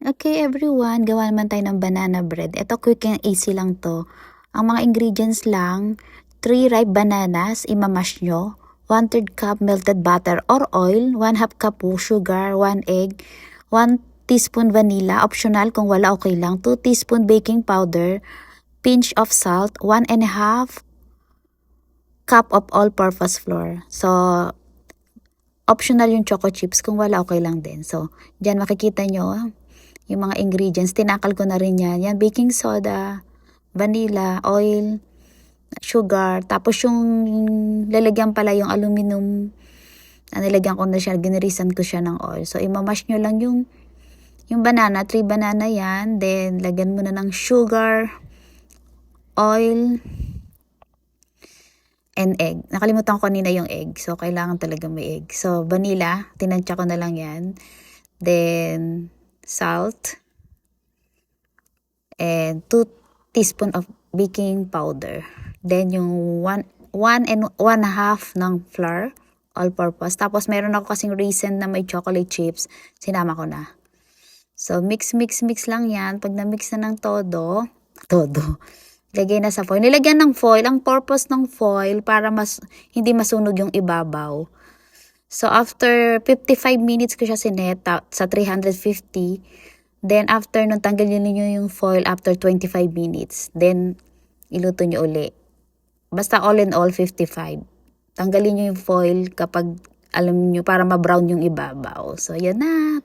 Okay everyone, gawa naman tayo ng banana bread. Ito quick and easy lang to. Ang mga ingredients lang, 3 ripe bananas, imamash nyo. 1/3 cup melted butter or oil, 1/2 cup sugar, 1 egg, 1 teaspoon vanilla, optional kung wala okay lang, 2 teaspoon baking powder, pinch of salt, 1.5 cup of all-purpose flour. So, optional yung choco chips kung wala okay lang din. So, dyan makikita nyo yung mga ingredients. Tinakal ko na rin yan. Yan, baking soda, vanilla, oil, sugar. Tapos yung lalagyan pala yung aluminum. Nilagyan ko na siya, ginirisan ko siya ng oil. So, imamash nyo lang yung banana. 3 banana yan. Then, lagyan mo na ng sugar, oil, and egg. Nakalimutan ko kanina yung egg. So, kailangan talaga may egg. So, vanilla. Tinansya ko na lang yan. Then, salt. And 2 teaspoon of baking powder. Then, yung 1 and 1/2 ng flour. All-purpose. Tapos, meron ako kasing raisin na may chocolate chips. Sinama ko na. So, mix lang yan. Pag na-mix na ng todo. Lagay na sa foil. Nilagyan ng foil. Ang purpose ng foil para hindi masunog yung ibabaw. So, after 55 minutes ko siya sinet sa 350. Then, after nung tanggalin niyo yung foil after 25 minutes. Then, iluto nyo uli. Basta all in all, 55. Tanggalin nyo yung foil kapag alam nyo para ma-brown yung ibabaw. So, yan na.